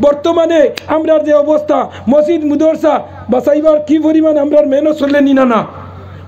বর্তমানে আমরার যে অবস্থা মসজিদ মুদরসা বাঁচাইবার কি পরিমাণ আমরার মেহনত চললে নিনা না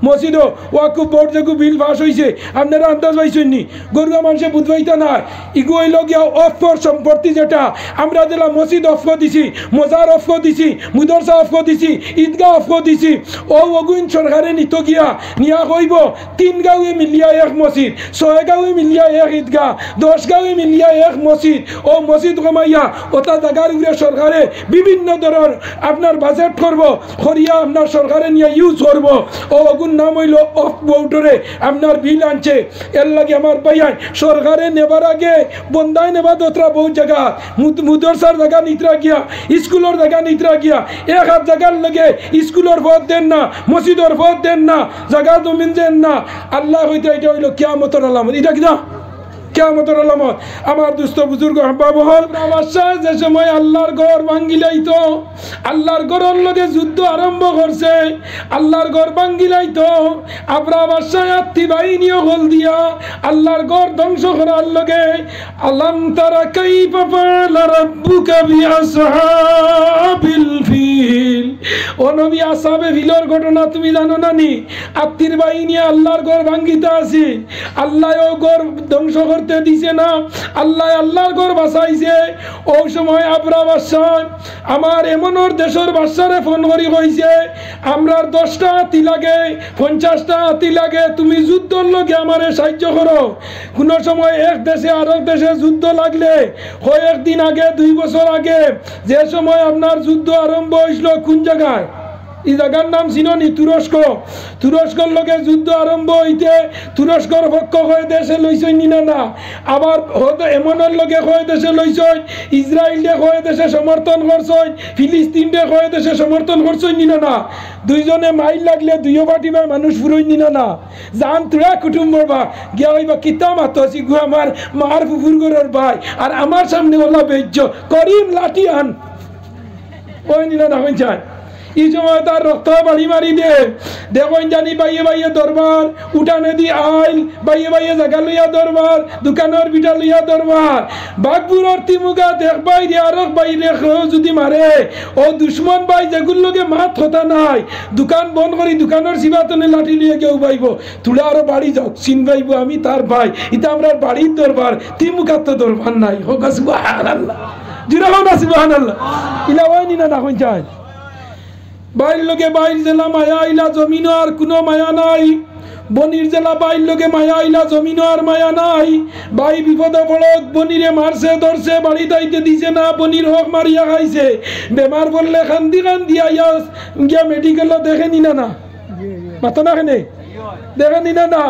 মসজিদও ওয়াকুফ বোর্ড যেগু বিল পাস হয়েছে আপনারা আন্দাজ পাইছেন নি গরুয়া মানুষে বুঝবাইতা না ইগু হইল গিয়া অফ সম্পত্তি যেটা আমরা যেটা মসজিদ অফ দিছি মজার অফ দিছি মুদরসা অফ দিছি ঈদগাহ অফ দিছি ও অগুইন সরকারে নিত গিয়া নিয়া কইব 3 গাঁৱে মিলিয়া এক মসজিদ 6 গাঁৱে মিলিয়া এক ঈদগাহ 10 গাঁৱে মিলিয়া এক মসজিদ ও মসজিদ কমাইয়া ওটা জায়গার উপরে সরকারে বিভিন্ন ধরনের আপনার বাজেট করব করিয়া আপনার সরকারে নিয়ে ইউজ করব ও অগুন নাম হইল অফ বোর্ডরে আপনার বিল আনছে এর লাগে আমার ভাইয়াই সরকারে নেবার আগে বন্দায় নেবা দোতরা বহু জায়গা মুদরসার জায়গা নিতরা গিয়া স্কুলের জায়গা নিতরা গিয়া এক হাত জায়গার লগে স্কুলের ভোট দেন না মসজিদের ভোট দেন না জায়গা জমিন দেন না আল্লাহ হইতে এটা হইল কিয়ামতের আলামত এটা কিনা কিয়ামতের আলামত আমার দুস্থ বুজুর্গ বাবু হল বাদশাহ যে সময় আল্লাহর ঘর ভাঙ্গিলাইতো আল্লাহর ঘরের লগে যুদ্ধ আরম্ভ করছে আল্লাহর ঘর ভাঙ্গিলাইতো আবরা বাদশাহ আত্মি বাহিনীও হল দিয়া আল্লাহর ঘর ধ্বংস করার লগে আলাম তারা কাইফা ফাআলা রাব্বুকা বিআসহাবিল ফিল ও নবী আসহাবে ফিলের ঘটনা তুমি জানো না নি আত্মির বাহিনী আল্লাহর ঘর ভাঙ্গিতে আছে আল্লাহ ও ঘর ধ্বংস করতে দিছে না আল্লাহ আল্লাহর ঘর বাঁচাইছে ওই সময় আবরা বাদশাহ আমার এমনর দেশের বাদশারে ফোন করি কইছে আমরার 10টা হাতি লাগে 50টা হাতি লাগে তুমি যুদ্ধর লগে আমারে সাহায্য করো কোন সময় এক দেশে আরেক দেশে যুদ্ধ লাগলে কয়েকদিন আগে 2 বছর আগে যে সময় আপনার যুদ্ধ আরম্ভ হইছিল কোন জায়গায় এই জায়গার নাম চিনি তুরস্ক তুরস্কর লগে যুদ্ধ আরম্ভ হইতে তুরস্কর পক্ষ হয়ে দেশে লইছেন নিনা না আবার হয়তো এমনের লগে হয়ে দেশে লইছেন ইসরায়েল হয়ে দেশে সমর্থন করছেন ফিলিস্তিন হয়ে দেশে সমর্থন করছেন নিনা না দুইজনে মাইল লাগলে দুইও পার্টি ভাই মানুষ ফুরই নিনা না জান তোরা কুটুম্ব বা গিয়া হইবা কিতা মাতো সিগু আমার মার ফুফুর ঘরের ভাই আর আমার সামনে ওলা বেজ্জ করিম লাঠি আন ওই নিনা না হইন চায় এই সময় তার রক্ত বাড়ি মারি দে দেখুন জানি বাইয়ে বাইয়ে দরবার উঠানে দি আইল বাইয়ে বাইয়ে জায়গা লইয়া দরবার দোকানের বিটা লইয়া দরবার বাঘপুরের তিমুগা দেখ বাইরে আর বাইরে যদি মারে ও দুশ্মন ভাই যেগুলো লোকে মাত হতা নাই দোকান বন্ধ করি দোকানের সিবাতনে লাঠি লিয়ে কেউ পাইব তুলে আরো বাড়ি যাও চিন পাইব আমি তার ভাই এটা আমরা বাড়ির দরবার তিমুগার তো দরবার নাই হোক সুবহানাল্লাহ জিরা হোক না সুবহানাল্লাহ ইলা ওয়ানি না কোন চাই বাইর লোকে বাইর জেলা মায়া আইলা জমিন আর কোনো মায়া নাই বনির জেলা বাইর লোকে মায়া আইলা জমিন আর মায়া নাই বাই বিপদে পড়ক বনিরে মারছে ধরছে বাড়ি তাইতে দিছে না বনির হক মারিয়া খাইছে বেমার বললে কান্দি কান্দি আইয়া গিয়া মেডিকেলও দেখে নিনা না মাথা না কেনে দেখে নিনা না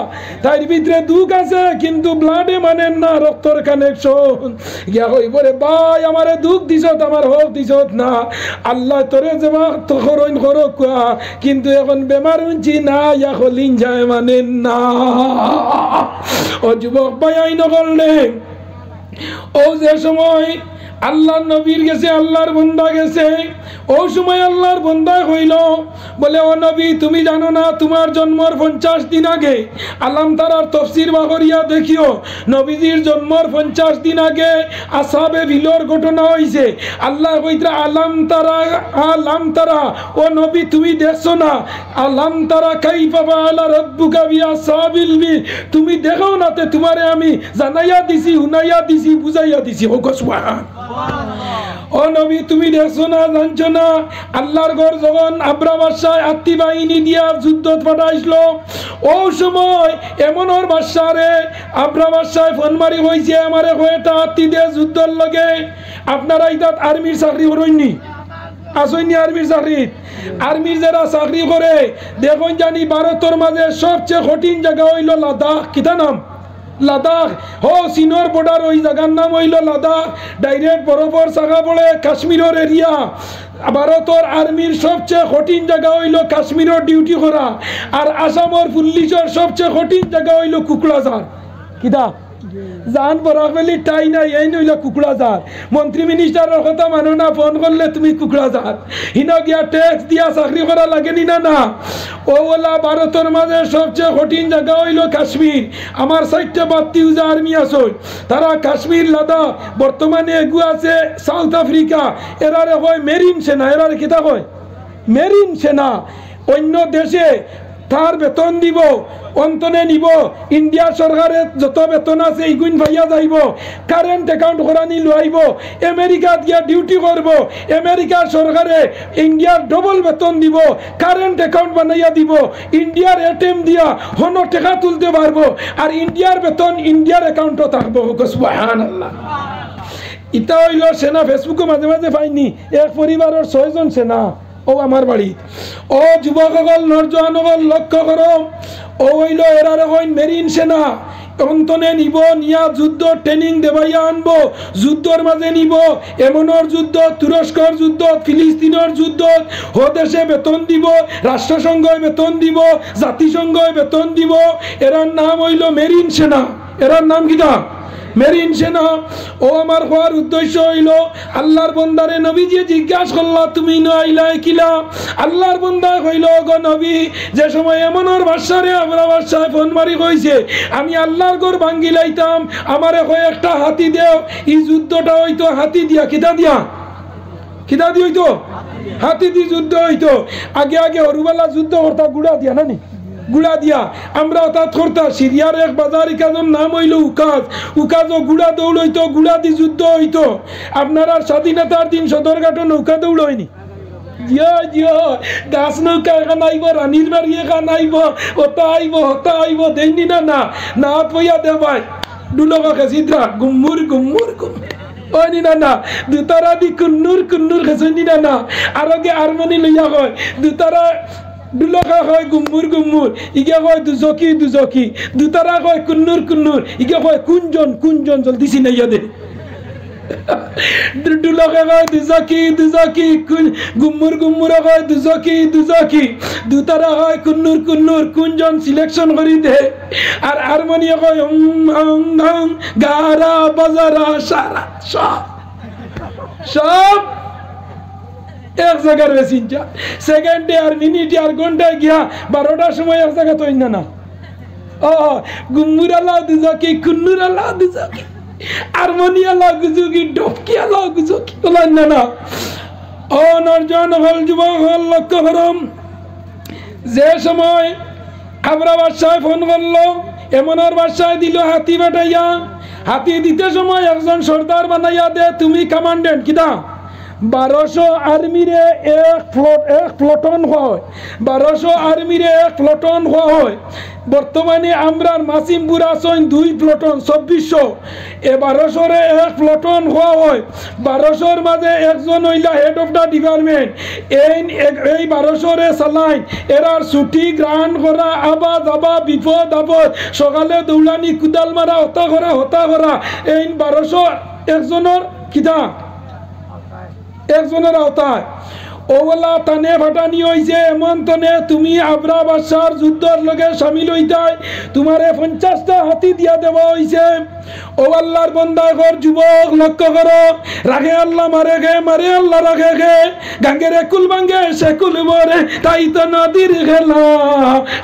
তার ভিতরে দুঃখ আছে কিন্তু ব্লাডে মানেন না রক্তর কানেকশন গিয়া কইব রে ভাই আমারে দুঃখ দিছত আমার হক দিছত না আল্লাহ তোরে যেমা তো করইন করো কুয়া কিন্তু এখন বেমার হইছি না ইয়া হলিন যায় মানেন না ও যুবক ভাই আইন করলে ও যে সময় আল্লাহর নবীর গেছে আল্লাহর বান্দা গেছে ওই সময় আল্লাহর বান্দা হইল বলে ও নবী তুমি জানো না তোমার জন্মের 50 দিন আগে আলাম তারার তাফসীর বাগরিয়া দেখিও নবীজির জন্মের 50 দিন আগে আসহাবে ফিলের ঘটনা হইছে আল্লাহ কইরা আলাম তারা ও নবী তুমি দেখছো না আলাম তারা কাইফা ফাআলা রাব্বুকা বিআসহাবিল ফিল তুমি দেখো না তে তোমারে আমি জানাইয়া দিছি হুনাইয়া দিছি বুঝাইয়া দিছি ও সুবহান ও নবী তুমি দেখছো না জানছো না আল্লাহর ঘর যখন আবরা বাদশাহ আত্মি বাহিনী দিয়া যুদ্ধ পাঠাইছিল ও সময় এমন ওর বাদশারে আবরা বাদশাহ ফোন মারি হইছে আমারে কয়টা আত্মি দিয়ে যুদ্ধর লগে আপনারা ইতাত আর্মির চাকরি করেননি আসইনি আর্মির চাকরি আর্মির যারা চাকরি করে দেখুন জানি ভারতের মাঝে সবচেয়ে কঠিন জায়গা হইল লাদাখ কিতা নাম লাদাখ হো চীনের বর্ডার ওই জায়গার নাম হইল লাদাখ ডাইরেক্ট বরফর জায়গা পড়ে কাশ্মীরের এরিয়া ভারতের আর্মির সবচেয়ে কঠিন জায়গা হইল কাশ্মীরের ডিউটি করা আর আসামের পুলিশের সবচেয়ে কঠিন জায়গা হইল কুকড়াঝাড় কিতা জান বরাক বেলি টাই নাই এই নইলে কুকুড়া যার মন্ত্রী মিনিস্টারের কথা মানো না ফোন করলে তুমি কুকুড়া যার হিনা গিয়া ট্যাক্স দিয়া চাকরি করা লাগেনি না না ও ওলা ভারতের মাঝে সবচেয়ে কঠিন জায়গা হইল কাশ্মীর আমার সাইডটা বাত্তি উজা আর্মি আছে তারা কাশ্মীর লাদাখ বর্তমানে এগু আছে সাউথ আফ্রিকা এরারে হয় মেরিন সেনা এরারে কিতা কয় মেরিন সেনা অন্য দেশে তার বেতন দিব অন্তনে নিব ইন্ডিয়া সরকারের যত বেতন আছে এইগুণ ভাইয়া যাইব কারেন্ট অ্যাকাউন্ট করানি লইব আমেরিকাত গিয়া ডিউটি করব আমেরিকার সরকারে ইন্ডিয়ার ডবল বেতন দিব কারেন্ট অ্যাকাউন্ট বানাইয়া দিব ইন্ডিয়ার এটিএম দিয়া হন টাকা তুলতে পারবো আর ইন্ডিয়ার বেতন ইন্ডিয়ার অ্যাকাউন্টও থাকবো সুবহানাল্লাহ ইটা হইল সেনা ফেসবুকে মাঝে মাঝে পাইনি এক পরিবারের 6 জন সেনা ও আমার বাড়ি ও যুবকসকল নরজওয়ানসকল লক্ষ্য করো ও হইল এরার হইন মেরিন সেনা অন্তনে নিব নিয়া যুদ্ধ ট্রেনিং দেবাইয়া আনবো যুদ্ধর মাঝে নিব এমনর যুদ্ধ তুরস্কর যুদ্ধ ফিলিস্তিনের যুদ্ধ দেশে বেতন দিব রাষ্ট্রসংঘে বেতন দিব জাতিসংঘে বেতন দিব এরার নাম হইল মেরিন সেনা এরার নাম কিটা মেরিন সেনা ও আমার হওয়ার উদ্দেশ্য হইল আল্লাহর বন্দারে নবীজি জিজ্ঞাসা করলা তুমি ন আইলাই কিলা আল্লাহর বন্দা কইল গো নবী যে সময় এমনর বাদশারে আমরা বাদশায় ফোন মারি কইছে আমি আল্লাহর ঘর ভাঙ্গি লাইতাম আমারে কয় একটা হাতি দেও এই যুদ্ধটা হইতো হাতি দিয়া কিতা দি হইতো হাতি দি যুদ্ধ হইতো আগে আগে হরুবালা যুদ্ধ করতা গুড়া দিয়া না নি গুড়া দিয়া আমরা অর্থাৎ করতাম সিরিয়ার এক বাজারিকাজের নাম হইল উকাজও গুড়া দৌড় হইতো গুড়া দি যুদ্ধ হইতো আপনারা স্বাধীনতার দিন সদরঘাট নৌকা দৌড় হয়নি গাছ নৌকা এখান আইব রানীর বাড়ি এখান আইব হতা আইব দেয়নি না না পইয়া দেবাই ডুলকা চিত্রা গুম্মুর ওইনি না দুতারা দি কুন্নুর খেসনি না আরোগে হারমোনি লইয়া হয় দুতারা দুলকা কয় গুম্মুর ইগে কয় দুজকি দুতারা কয় কুন্নুর ইগে কয় কুঞ্জন জলদি চিনাইয়া দে দুলকা কয় দুজকি গুম্মুর কয় দুজকি দুতারা কয় কুন্নুর কুঞ্জন সিলেকশন করি দে আর হারমোনিয়া কয় গারা বাজারা সারা সব এক জায়গার বেশিনটা সেকেন্ডে আর মিনিটে আর ঘন্টায় গিয়া 12টার সময় এক জায়গা তো না ও গুম্মুর আল্লাহ দুজকি কুন্নুর আল্লাহ দুজকি হারমোনিয়া আল্লাহ গুজুকি ডপকি আল্লাহ গুজুকি বলেন না ও নরজন হল যুবক হল লক্ষ্য করম যে সময় আমরা বাদশায় ফোন করলো এমনর বাদশায় দিল হাতি বাটাইয়া হাতি দিতে সময় একজন সর্দার বানাইয়া দে তুমি কমান্ডেন্ট কিদা 1200 আর্মিরে এক প্লটন হয় 1200 আর্মিরে এক প্লটন হয় বর্তমানে আমরার মাসিমপুর আসন 2 প্লটন 2400 এ 1200 এক প্লটন হয় 1200 মাঝে একজন হইলা হেড অফ দা ডিপার্টমেন্ট এই 1200 চালাইন এরার ছুটি গ্রহণ করা আবা যাবা বিপদ আপদ সকালে দৌড়ানি কুদাল মারা হতা করা এই 1200 একজনের কিতা একজনের আওতায় ওলা টানে ফাটানি হয়েছে এমন তনে তুমি আবরা বাদশার যুদ্ধর লগে সামিল হইতাই তোমারে 50টা হাতি দিয়া দেওয়া হয়েছে ও আল্লাহর বন্দা ঘর যুবক লক্ষ্য করো রাখে আল্লাহ মারে আল্লাহ রাখে গাঙ্গের কুল ভাঙ্গে সে কুল মরে তাই তো নদীর খেলা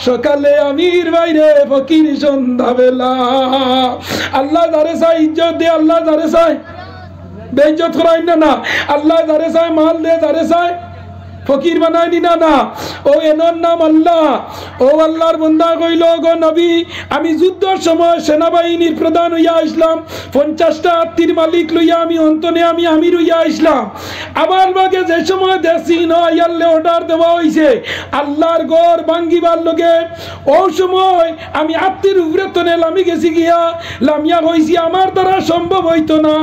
সকালে আমির বাইরে ফকির সন্ধ্যা বেলা আল্লাহ যারে চাই ইজ্জত দে আল্লাহ যারে চাই বেইজ্জত করাই না আল্লাহ যারে চায় মাল দে যারে চায় ফকির বানাই না ও এনার নাম আল্লাহ ও আল্লাহর বন্দা কইল গো নবী আমি যুদ্ধের সময় সেনাবাহিনীর প্রধান হইয়া আসলাম 50টা হাতির মালিক লইয়া আমি অন্তনে আমি আমির হইয়া আসলাম আবার বাগে যে সময় দেশি নয়াল্লে অর্ডার দেওয়া হয়েছে আল্লাহর ঘর ভাঙ্গিবার লগে ও সময় আমি আত্মীর উপরে তনে লামি গেছি গিয়া লামিয়া হয়েছি আমার দ্বারা সম্ভব হইতো না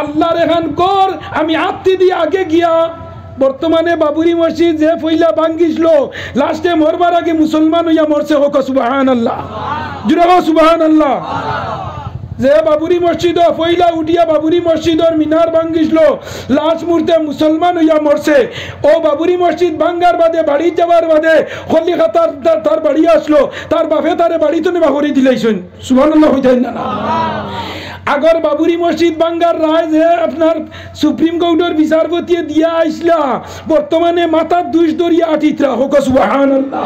আল্লাহর এখান ঘর আমি আত্মী দিয়ে আগে গিয়া বর্তমানে বাবুরি মসজিদ যে ফইলা ভাঙ্গিছিল লাস্টে মরবার আগে মুসলমান হইয়া মরছে হোক সুবহানাল্লাহ জুড়ে হোক সুবহানাল্লাহ যে বাবুরি মসজিদ পয়লা উঠিয়া বাবুরি মসজিদর মিনার ভাঙ্গিছিল লাশ মুহূর্তে মুসলমান হইয়া মরছে ও বাবুরি মসজিদ ভাঙ্গার বাদে বাড়ি যাবার বাদে খলিফাতার তার বাড়ি আসলো তার বাপে তারে বাড়ি তো নেবা করে দিলাইছেন সুবহানাল্লাহ হইতেন না আগর বাবুরি মসজিদ ভাঙ্গার রায় যে আপনার সুপ্রিম কোর্টের বিচারপতি দিয়া আইসলা বর্তমানে মাথার দুষ দরিয়া আটিত্রা হোক সুবহানাল্লাহ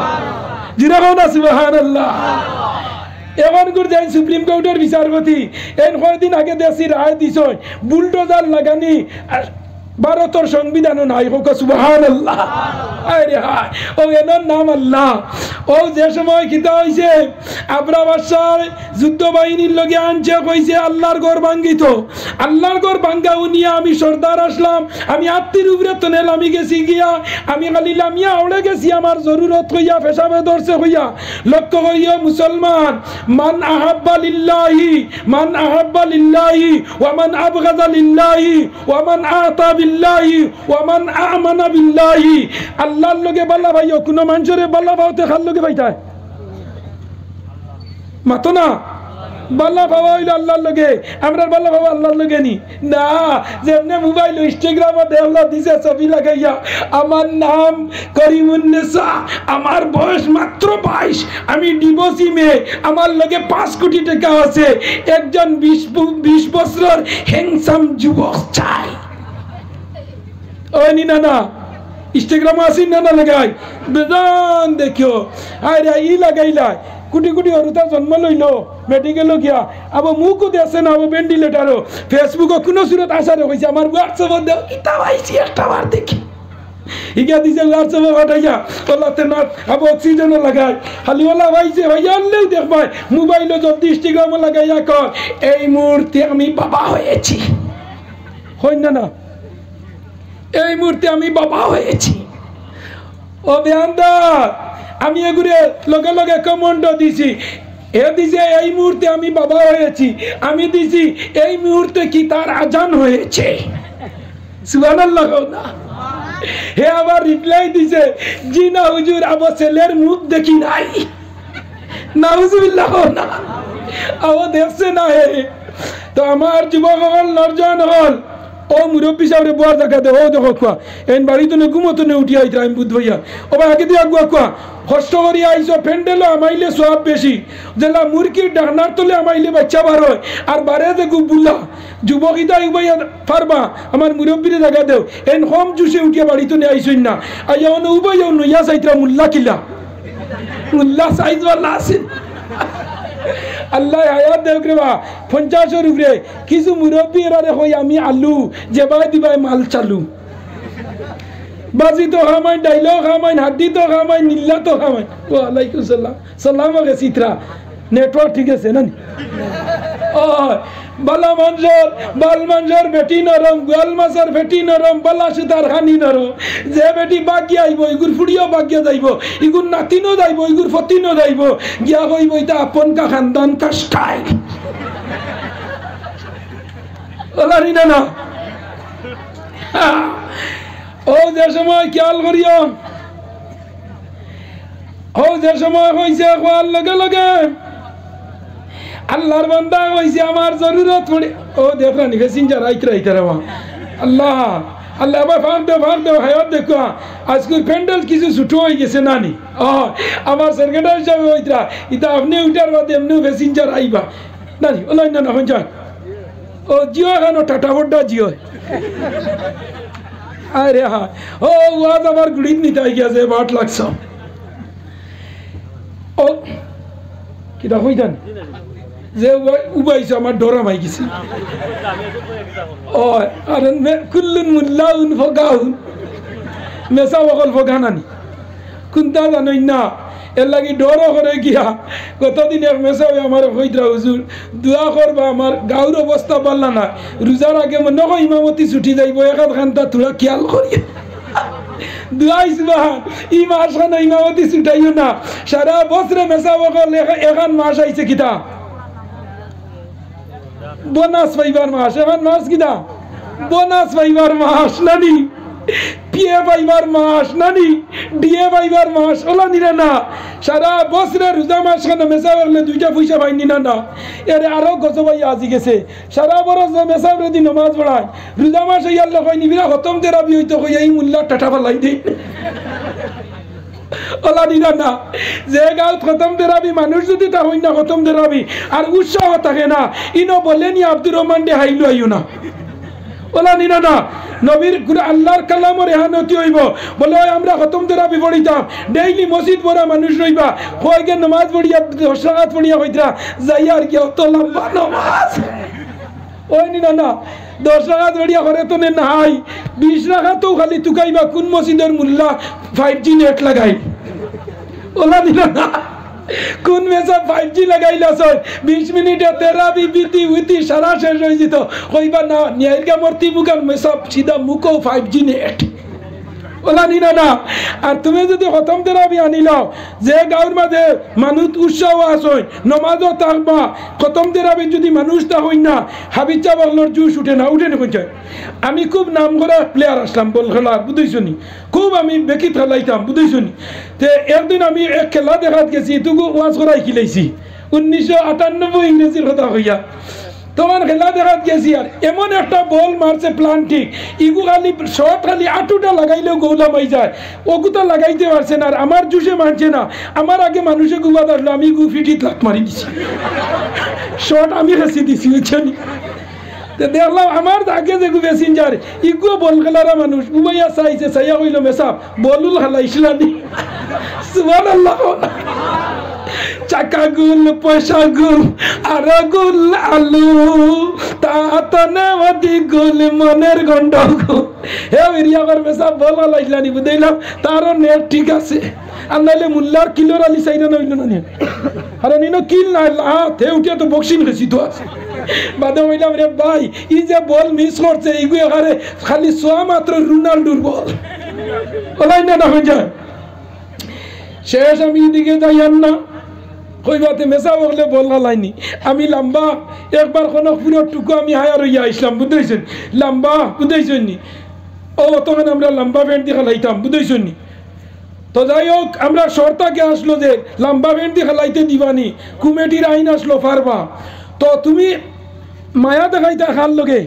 জিরা হোক না সুবহানাল্লাহ এমন করে যাই সুপ্রিম কোর্টের বিচারপতি এন কয়েকদিন আগে দেশি রায় দিছ বুলডোজার লাগানি ভারতের সংবিধানও নাই হোক সুবহানাল্লাহ আরে হায় ও এনার নাম আল্লাহ ও যে সময় খিতা হইছে আবরা বাদশাহ যুদ্ধ বাহিনীর লগে আনছে কইছে আল্লাহর ঘর ভাঙ্গিত আল্লাহর ঘর ভাঙ্গা উনিয়া আমি সর্দার আসলাম আমি আত্মীর উপরে তনেল আমি গেছি গিয়া আমি খালি লামিয়া আউড়ে গেছি আমার জরুরত হইয়া পেশাবে ধরছে হইয়া লক্ষ্য হইয়া মুসলমান মান আহাব্বা লিল্লাহি ওয়া মান আবগাযা লিল্লাহি ওয়া মান আতা বিল্লাহি ওয়া মান আমানা বিল্লাহি আল্লাহর লগে বাল্লা ভাইও কোন মানুষের বাল্লা ভাওতে খাল লগে ভাইতায় মাতো না বাল্লা ভাবা হইল আল্লাহর লগে আমরা বাল্লা ভাবা আল্লাহর লগে নি না যেমনে মোবাইল ইনস্টাগ্রামে দেওয়া দিছে ছবি লাগাইয়া আমার নাম করিমুন্নেসা আমার বয়স মাত্র 22 আমি ডিভোর্সি মেয়ে আমার লগে 5 কোটি টাকা আছে একজন 20 বছরের হ্যান্ডসাম যুবক চাই ওই নি না ইনস্টাগ্রাম আসি না লাগাই বেজান দেখিও আরে ই লাগাইলা কোটি কোটি হরুতা জন্ম লইল মেডিকেলও গিয়া আবো মুখও দেছে না আবো ভেন্টিলেটারও ফেসবুকও কোনো সুরত আসারে হয়েছে আমার হোয়াটসঅ্যাপত দেও কিতাব আইছি একটা বার দেখি ইগা দিছে হোয়াটসঅ্যাপে পাঠাইয়া ওলাতে না আবো অক্সিজেনও লাগাই খালি ওলা ভাইছে ভাইয়া আনলেও দেখবাই মোবাইলও যদি ইনস্টাগ্রামও লাগাইয়া কর এই মুহূর্তে আমি বাবা হয়েছি হই না এই মুহূর্তে আমি বাবা হয়েছি ও বেয়ানদার আমি এগুলো লগে লগে কমেন্ট দিছি এ দিছে এই মুহূর্তে আমি বাবা হয়েছি আমি দিছি এই মুহূর্তে কি তার আজান হয়েছে সুবহানাল্লাহ না হে আবার রিপ্লাই দিছে জি না হুজুর আবার ছেলের মুখ দেখি নাই নাউজুবিল্লাহ না আও দেখছে না হে তো আমার যুবক হল নরজন হল ও মুরব্বী সাহেব বুয়ার জায়গা দে ও দেখো কোয়া এন বাড়ি তো ঘুমতো নে উঠি আইতা আমি বুধ ভাইয়া ও ভাই আগে দিয়ে আগুয়া কোয়া কষ্ট করি আইসো ফেন্ডেলো আমাইলে সব বেশি যেলা মুরগির ডাকনার তলে আমাইলে বাচ্চা বার হয় আর বারে যে বুলা যুবকিতা ভাইয়া পারবা আমার মুরব্বীর জায়গা দেও এন হোম জুসে উঠিয়া বাড়ি তো নে আইসই না আইয়া অন উবাইয়া নইয়া সাইত্রা মুল্লা কিলা মুল্লা সাইজ ওয়ালা আছে আল্লাহ আয়াত দেখ রে বা 50 উপরে কিছু মুরব্বী এরারে হই আমি আলু যেবাই দিবাই মাল চালু বাজি তো খামাই ডাইলগ খামাই হাড্ডি তো খামাই নীলা তো খামাই ওয়ালাইকুম সালাম সালাম আগে চিত্রা নেটওয়ার্ক ঠিক আছে না ও বালা মঞ্জর বাল মঞ্জর বেটি নরম গোয়াল মাছের বেটি নরম বালা সুতার খানি নরম যে বেটি বাগিয়া আইব ইগুর ফুড়িও বাগিয়া যাইব ইগুর নাতিনও যাইব ইগুর ফতিনও যাইব গিয়া কইব এটা আপন কা খানদান কা স্টাইল ওলারি না ও যে সময় খেয়াল করিও ও যে সময় হইছে খোয়ার লগে লগে আল্লাহর বান্দা হইছে আমার জরুরত পড়ে ও দেখরানি ফেসিঞ্জার আইতে রাওয়া আল্লাহ আল্লাহ আবার ফাঁক দেও হায়াত দেখো আজকের প্যান্ডেল কিছু ছুটো হয়ে গেছে নানি আমার সেক্রেটারি হিসাবে হইতরা এটা আপনি উঠার বাদে এমনিও ফেসিঞ্জার আইবা নানি ওলাই না পঞ্চায়েত ও জিও এখন টাটা বড্ডা জিও আরে হ্যাঁ ও ওয়াজ আমার গুড়িত নিতে গিয়েছে বাট লাগছ ও কিটা হইতান যে উবাইছে আমার ডরা মাই গেছে ও আর কুল্লুন মুল্লাউন ফগাউন মেসা বকল ফগানানি কুন্তা জানই না এর লাগি ডরও করে গিয়া কতদিন এক মেসাও আমার হইতরা হুজুর দোয়া করবা আমার গাঁর অবস্থা পারলা না রোজার আগে মনে হয় ইমামতি ছুটি যাইব একাত খানটা তোরা খেয়াল করিয়া দুয়াইসবান ই মাস খান ইমামতি ছুটাইও না সারা বছরে মেসা বকল এখান মাস আইছে কিতা বোনাস পাইবার মাস এখন মাস কিনা বোনাস পাইবার মাস নানি পিএ পাইবার মাস নানি ডিএ পাইবার মাস ওলা নিরা না সারা বছরে রোজা মাস কেন মেসা করলে 2টা পয়সা পাইনি না না এর আরো গজবাই আজি গেছে সারা বরস মেসা রেদি নামাজ পড়ায় রোজা মাস হইয়ার লোক হয় নিবিরা খতম তেরাবি হইতো কই এই মূল্য টাটা পালাই দেই ওলা নিরা না যে গাঁত খতম তেরাবি মানুষ যদি তা হই না খতম তেরাবি আর উৎসাহ থাকে না ইনো বলেনি আব্দুর রহমান ডে হাইলো আইও না ওলা নিরা না নবীর আল্লাহর কালামর এহানতি হইব বলে আমরা খতম তেরাবি পড়িতাম ডেইলি মসজিদ পড়া মানুষ রইবা কয়েকে নামাজ পড়িয়া 10 রাকাত পড়িয়া হইতরা যাইয়ার কি অত লম্বা নামাজ ওই নিরা না 10 রাকাত পড়িয়া করে তো নাই 20 রাকাতও খালি তুকাইবা কোন মসজিদের মোল্লা 5G নেট লাগাই ওলা নিরা না কোন মেসা 5G লাগাইলা সর 20 মিনিটে তেরাবি বিতি উতি সারা শেষ হয়ে যেত কইবা না নিয়াইগা মূর্তি মুখান মেসা সিধা মুখও 5G নেট ওলা নিনা না আর তুমি যদি খতম তেরাবি আনিলাও যে গাঁর মাঝে মানুষ উৎসাহ আসয় নমাজও থাকবা খতম তেরাবি যদি মানুষ তা হই না হাবিচা বাংলোর জুস উঠে না কইছে আমি খুব নাম করা প্লেয়ার আসলাম বল খেলা বুঝেছনি খুব আমি বেকি খেলাইতাম বুঝেছনি তে একদিন আমি এক খেলা দেখাত গেছি তুকু ওয়াজ করাই খিলাইছি 1998 ইংরেজির কথা হইয়া তখন খেলা দেখাত গেছি আর এমন একটা বল মারছে প্লান্টিক ইগু খালি শর্ট খালি আটুটা লাগাইলেও গৌলা মাই যায় ওগুতা লাগাইতে পারছে না আর আমার জুসে মানছে না আমার আগে মানুষে গুবা ধরলো আমি গু ফিটিত লাত মারি দিছি শর্ট আমি হেসি দিছি বুঝছেন দেখলাম আমার আগে যে প্যাসেঞ্জার ইগু বল খেলারা মানুষ উবাইয়া চাইছে চাইয়া হইল মেসাব বলুল হালাইছিলানি সুবহানাল্লাহ চাকা গুল পয়সা গুল আর গুল আলু তাতনে ওদি গুল মনের গন্ডগোল হে এরিয়া কর মেসাব বল হালাইছিলানি বুঝাইলাম তারও নেট ঠিক আছে আর নাইলে মুল্লার কিলোর আলি চাইনা নইল না আর নিনো কিল না তে উঠিয়া তো বক্সিং গেছি তো আছে বাদে হইলাম রে ভাই ই যে বল মিস করছে ইগু এখানে খালি সোয়া মাত্র রোনাল্ডোর বল ওলাই না হয়ে যায় শেষ আমি এদিকে যাইয়ান না কইবাতে মেসা বললে বল হালাইনি আমি লম্বা একবার কোনো পুরো টুকু আমি হায়ার হইয়া আসলাম বুঝতেছেন লম্বা বুঝতেছেন নি ও তখন আমরা লম্বা প্যান্ট দিয়ে খেলাইতাম বুঝতেছেন নি তো যাই হোক আমরা শর্তাকে আসলো যে লম্বা প্যান্ট দিয়ে খেলাইতে দিবানি কমিটির আইন আসলো পারবা তো তুমি মায়া দেখাইতা খাল লগে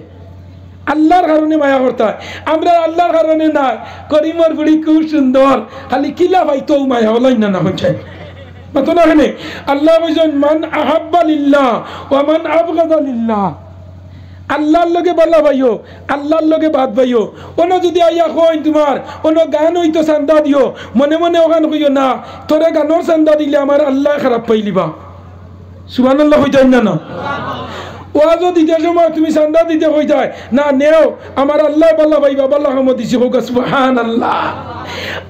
আল্লাহর কারণে মায়া করতা আমরা আল্লাহর কারণে না করিমর বুড়ি খুব সুন্দর খালি কিলা পাইতো মায়া হলাই না হচ্ছে মাতো না হেনে আল্লাহ বলছেন মান আহাব্বা লিল্লাহ ওয়া মান আবগাদা লিল্লাহ আল্লাহর লগে বালা ভাইও আল্লাহর লগে বাদ ভাইও ওনো যদি আইয়া কই তোমার ওনো গান হইতো চান্দা দিও মনে মনে ওখান কইও না তোরে গানোর চান্দা দিলে আমার আল্লাহ খারাপ পাইলিবা সুবহানাল্লাহ হইতাই না না ওয়াজও দিতে সময় তুমি চান্দা দিতে হয়ে যায় না নেও আমার আল্লাহ বাল্লা ভাইবা বাল্লা হামদ দিছি হোক সুবহানাল্লাহ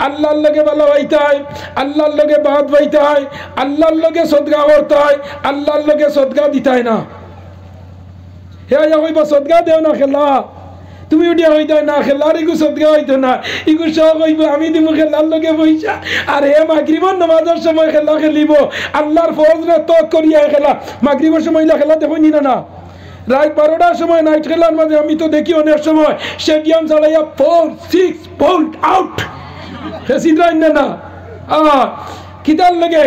আল্লাহর লগে বাল্লা ভাইতাই আল্লাহর লগে বাদ ভাইতাই আল্লাহর লগে সদকা করতাই আল্লাহর লগে সদকা দিতাই না হে আয়া হইবা সদকা দেও না খেলা তুমি উঠিয়া হইতাই না খেলার ইগু সদকা হইতো না ইগু সব হইব আমি দিমু খেলার লগে পয়সা আর হে মাগরিবর নামাজের সময় খেলা খেলিব আল্লাহর ফরজরে তক করিয়া খেলা মাগরিবর সময় খেলা দেখনি না না রাত 12টার সময় নাইট খেলার মাঝে আমি তো দেখি অনেক সময় স্টেডিয়াম চালাইয়া 4-6 বোল্ট আউট হেসিদ্রাইন না কিতার লগে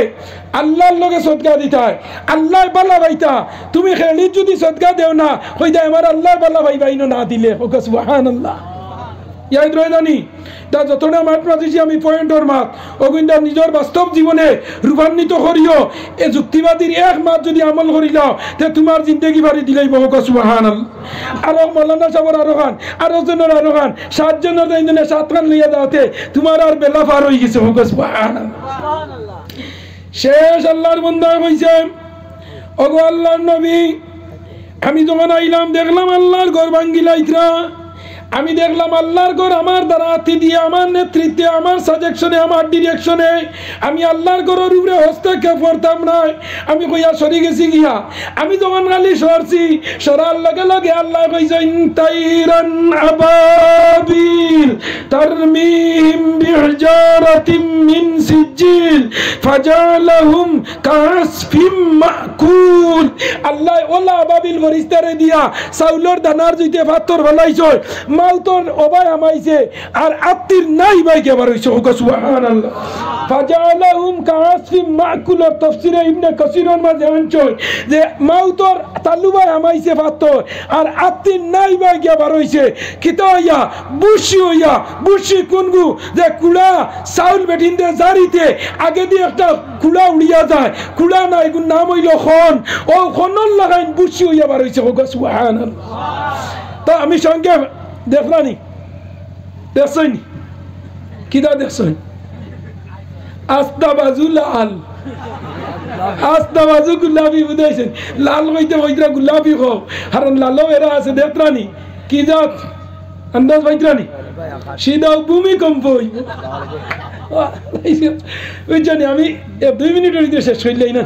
আল্লাহর লগে সদকা দিতাই আল্লাহর বালা ভাইতা তুমি খেলি যদি সদকা দেও না হইতা আমার আল্লাহর বালা ভাই বাইনো না দিলে হোক সুবহানাল্লাহ ইয়াদ রইদানি তা যতটা মাত মাতিছি আমি পয়েন্টর মাত অগুইন্দা নিজের বাস্তব জীবনে রূপান্বিত করিও এ যুক্তিবাদীর এক মাত যদি আমল করিলাও তে তোমার জিন্দগি বাড়ি দিলেই হোক সুবহানাল্লাহ আরো মৌলানা সাহেবের আরো খান আরো জনের আরো খান 7 জনের ইন্দনে 7 খান লইয়া দাওতে তোমার আর বেলা পার হয়ে গেছে হোক সুবহানাল্লাহ শেষ আল্লাহর বান্দা কইছে ওগো আল্লাহর নবী আমি যখন আইলাম দেখলাম আল্লাহর ঘর ভাঙ্গিলাইতরা আমি দেখলাম আল্লাহর ঘর আমার দ্বারা হাতি দিয়ে আমার নেতৃত্বে আমার সাজেকশনে আমার ডিরেকশনে আমি আল্লাহর ঘরের উপরে হস্তক্ষেপ করতাম না আমি কইয়া সরি গেছি গিয়া আমি যখন খালি সরছি সরার লগে লগে আল্লাহ কইছেন তাইরান আবাবিল তারমিহিম বিহিজারাতিম মিন সিজিল ফাজালাহুম কাসফিম মাকুল আল্লাহ ওলা আবাবিল ফরিস্তারে দিয়া চাউলর দানার জুইতে পাথর ফলাইছে মাউতর ওবাই আমাইছে আর আত্তির নাই বাই কেবার হইছে সুবহানাল্লাহ ফাজালাহুম কাসফিম মাকুল তাফসীরে ইবনে কাসিরের মাঝে আনছে যে মাউতর তালুবাই আমাইছে পাথর আর আত্তির নাই বাই কেবার হইছে কিতা হইয়া বুশি কুনগু যে কুড়া চাউল বেটিনতে জারিতে আগে দিয়ে একটা কুড়া উড়িয়া যায় কুড়া না এগুন নাম হইল খন ও খনন লাগাইন বুশি হইয়া বার হইছে সুবহানাল্লাহ তো আমি সঙ্গে দেখলানি দেখছই কিটা দেখছই আস্তা বাজু লাল আস্তা বাজু গুলাবি বুঝাইছেন লাল হইতে হইতে গুলাবি হোক কারণ লালও এরা আছে দেখলানি কি জাত আন্দাজ পাইতরানি সিধা ভূমিকম্প হইব ওই জন্য আমি 2 মিনিটের ভিতরে শেষ করলেই না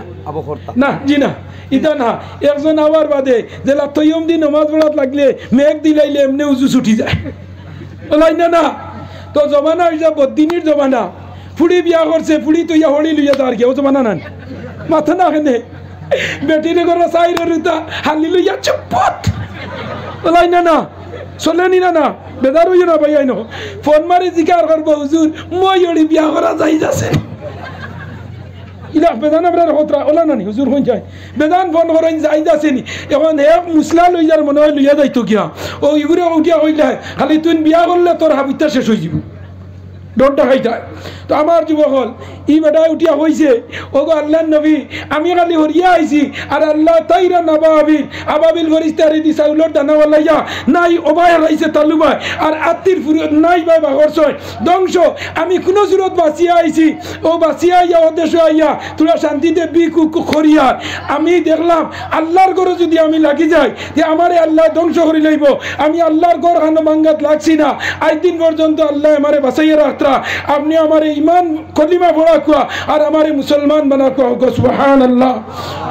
না জি না ইতা না একজন আবার বাদে যে তৈয়ম দিন নামাজ পড়াত লাগলে মেঘ দিলাইলে এমনি উজু ছুটি যায় বলাই না না তো জমানা হয়ে যাব দিনের জমানা ফুড়ি বিয়া করছে ফুড়ি তো ইয়া হড়ি লইয়া যাওয়ার কেউ জমানা নান মাথা না কেনে বেটিরে করে সাইরের রুতা হালি লইয়া চুপত বলাই না না চলেনি না না বেদার হইও না ভাই আইনো ফোন মারি জিকার করবো হুজুর মই ওড়ি বিয়া করা যাই যাচ্ছে ইলা বেদান আপনার হতরা ওলা নানি হুজুর হইন যায় বেদান ফোন করেন যাই যাচ্ছে নি এখন এক মুসলা লই যার মনে হয় লইয়া যাইতো গিয়া ও ইগুরে উঠিয়া হইলে খালি তুই বিয়া করলে তোর হাবিতা শেষ হয়ে যাব ডরটা খাইতায় তো আমার যুবক হল ই বেটায় উঠিয়া হয়েছে ও গো আল্লাহ নবী আমি খালি হরিয়া আইছি আর আল্লাহ তাইরা নাবাবিল আবাবিল ফরিস্তারে দি চাউলর দানা ওলাইয়া নাই ওবাই হারাইছে তালুবাই আর আত্মীর ফুরিয়ত নাই বাই বাগরছয় ধ্বংস আমি কোনো জুরত বাঁচিয়া আইছি ও বাঁচিয়া আইয়া ও দেশে আইয়া তোরা শান্তিতে বিকু খরিয়ার আমি দেখলাম আল্লাহর গড়ে যদি আমি লাগি যাই যে আমারে আল্লাহ ধ্বংস করে লইব আমি আল্লাহর গড় খানো মাঙ্গাত লাগছি না আজ দিন পর্যন্ত আল্লাহ আমারে বাঁচাইয়া রাখতা আপনি আমারে ইমান কলিমা পড়া কুয়া আর আমারে মুসলমান বানা কুয়া সুবহানাল্লাহ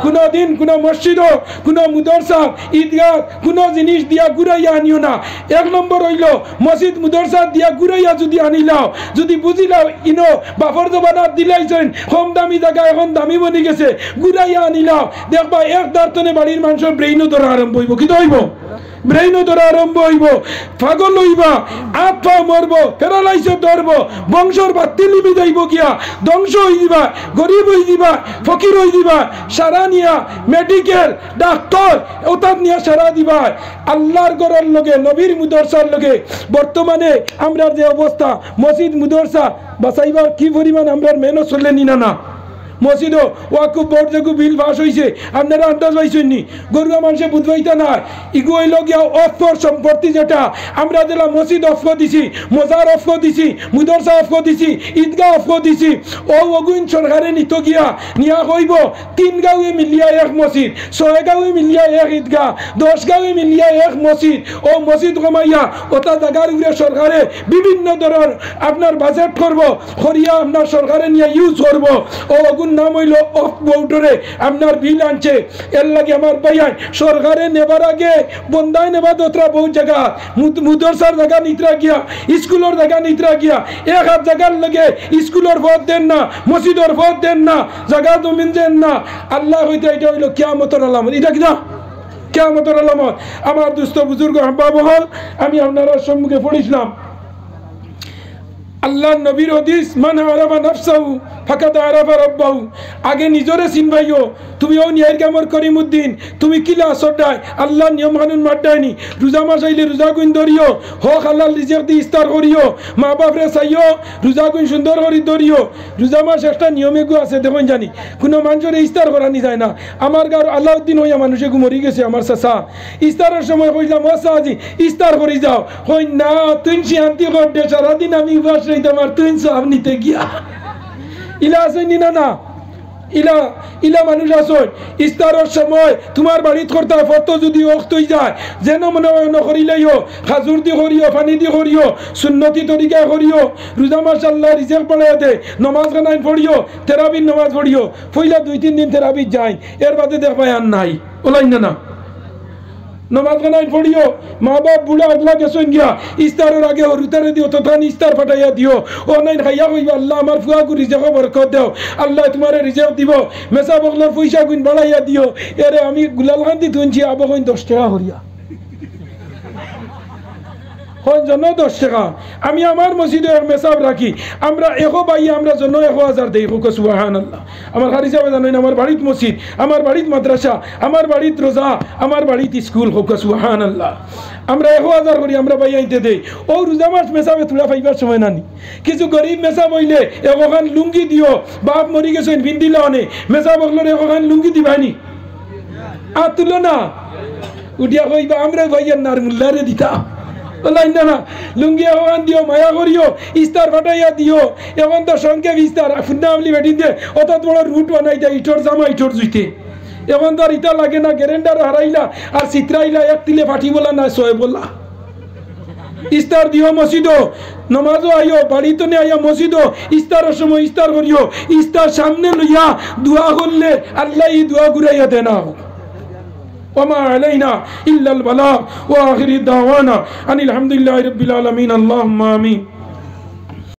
কোনো দিন কোনো মসজিদ কোনো মুদরসা ঈদগাহ কোনো জিনিস দিয়া ঘুরাইয়া আনিও না এক নম্বর হইল মসজিদ মুদরসা দিয়া ঘুরাইয়া যদি আনিলাও যদি বুঝিলাও ইনো বাফর জবানাত দিলাইছেন কম দামি জায়গা এখন দামি বনি গেছে ঘুরাইয়া আনিলাও দেখবা এক দার্তনে বাড়ির মানুষের ব্রেইনও ধরা আরম্ভ হইব কি হইব ব্রেইনও ধরা আরম্ভ হইব পাগল হইবা আপ পা মরব প্যারালাইসিস ধরব বংশর বাতি লিবি যাইব গিয়া ধ্বংস হয়ে দিবা গরিব হয়ে দিবা ফকির হয়ে দিবা সারা নিয়া মেডিকেল ডাক্তার ওতার নিয়া সারা দিবা আল্লাহর ঘরের লগে নবীর মুদরসার লগে বর্তমানে আমরা যে অবস্থা মসজিদ মুদরসা বাঁচাইবার কি পরিমাণ আমরা মেহনত চললে নিনা না মসজিদ ওয়াকুব বোর্ড যেগু বিল পাস হয়েছে আপনারা আন্দাজ পাইছেন নি গরুয়া মানুষে বুঝবাইতা না ইগু হইল গিয়া অফর সম্পত্তি যেটা আমরা দিলাম মসজিদ অফ দিছি মজার অফ দিছি মুদরসা অফ দিছি ঈদগাহ অফ দিছি ও অগুইন সরকারে নিত গিয়া নিয়া হইব 3 গাঁৱে মিলিয়া এক মসজিদ 6 গাঁৱে মিলিয়া এক ঈদগাহ 10 গাঁৱে মিলিয়া এক মসজিদ ও মসজিদ কমাইয়া ওটা জায়গার উপরে সরকারে বিভিন্ন ধরনের আপনার বাজেট করব করিয়া আপনার সরকারে নিয়ে ইউজ করব ও অগুন নাম হইল অফ বোর্ডরে আপনার বিল আনছে এর লাগে আমার ভাইয়াই সরকারে নেবার আগে বন্দায় নেবা দোতরা বহু জায়গা মুদরসার জায়গা নিতরা গিয়া স্কুলের জায়গা নিতরা গিয়া এক হাত জায়গার লগে স্কুলের ভোট দেন না মসজিদের ভোট দেন না জায়গা জমিন দেন না আল্লাহ হইতে এটা হইল কিয়ামতের আলামত এটা কিনা কিয়ামতের আলামত আমার দুস্থ বুজুর্গ আহবাব হল আমি আপনারা সম্মুখে পড়িছিলাম আল্লাহ নবীর হাদিস মান আরাফা নাফসাহু ফাকাদ আরাফা রাব্বাহু আগে নিজরে চিনবাইও তুমি ও নিয়ার কামর করিমউদ্দিন তুমি কিলা সদাই আল্লাহ নিয়ম কানুন মাড্ডাইনি রোজা মাস আইলে রোজা গুণ ধরিও হক হালাল রিজিক দি ইফতার করিও মা বাপরে চাইও রোজা গুণ সুন্দর করে ধরিও রোজা মাস একটা নিয়মে গো আছে দেখুন জানি কোনো মানুষের ইফতার করানি যায় না আমার গার আলাউদ্দিন হইয়া মানুষে মরি গেছে আমার চাচা ইফতারের সময় কইলাম ও সাজি ইফতার করি যাও কই না তুই শান্তি করতে সারাদিন আমি উপাস রইতাম আর তুই সব নিতে গিয়া ইলা আছে নি না ইলা ইলা মানুষ আসয় ইফতারের সময় তোমার বাড়িত করতে ফত যদি ওক্ত হয়ে যায় যেন মনে হয় নকরিলেও খাজুর দি করিও পানি দি করিও সুন্নতি তরিকা করিও রোজা মাস আল্লাহ রিজেক পড়াইয়া দে নমাজ গানাই পড়িও তেরাবির নমাজ পড়িও পইলা 2-3 দিন তেরাবির যায় এর বাদে দেখবাই আর নাই ওলাই না নমাজ গানাই পড়িও মা বাপ বুড়া আগলা গেছেন গিয়া ইস্তারের আগে হরুতারে দিও তথা ইস্তার ফাটাইয়া দিও ও নাই খাইয়া কইবা আল্লাহ আমার ফুয়াকু রিজেক বরকত দাও আল্লাহ তোমারে রিজেক দিব মেসা বগলার পয়সা গুণ বাড়াইয়া দিও এরে আমি গুলাল গান্ধী তুনছি আবো কইন 10 টাকা হরিয়া হয় জন 10 টাকা আমি আমার মসজিদে মেসাব রাখি আমরা এখো ভাই আমরা জন 1000 দেই সুবহানাল্লাহ আমার খারিজা জানেন আমার বাড়িত মসজিদ আমার বাড়িত মাদ্রাসা আমার বাড়িত রোজা আমার বাড়িত স্কুল সুবহানাল্লাহ আমরা 1000 করি আমরা ভাই আইতে দেই ও রোজা মাস মেসাবে তুলা পাইবার সময় নানি কিছু গরিব মেসাব হইলে এখান লুঙ্গি দিও বাপ মরি গেছেন বিন্দিলা অনে মেসাব বগলর এখান লুঙ্গি দিবানি আর তুলো না উঠিয়া কইবা আমরা ভাইয়ার নার মুল্লারে দিতা না লুঙ্গি এখন দিও মায়া করিও ইস্তার ফাটাইয়া দিও এখন তো সংখ্যা ইস্তার ফুন্দামলি বেটিন দিয়ে অত বড় রুট বানাই দেয় ইটর জামা ইটর জুইতে এখন তো আর ইটা লাগে না গ্যারেন্ডার হারাইলা আর চিত্রাইলা এক তিলে ফাটি বলা না সয় বললা ইস্তার দিও মসজিদও নমাজও আইও বাড়িতে নে আইয়া মসজিদও ইস্তারের সময় ইস্তার করিও ইস্তার সামনে লইয়া দোয়া করলে আল্লাহ এই দোয়া ঘুরাইয়া দেয় না وما علينا إلا البلاغ وآخر دعوانا أن الحمد لله رب العالمين اللهم آمين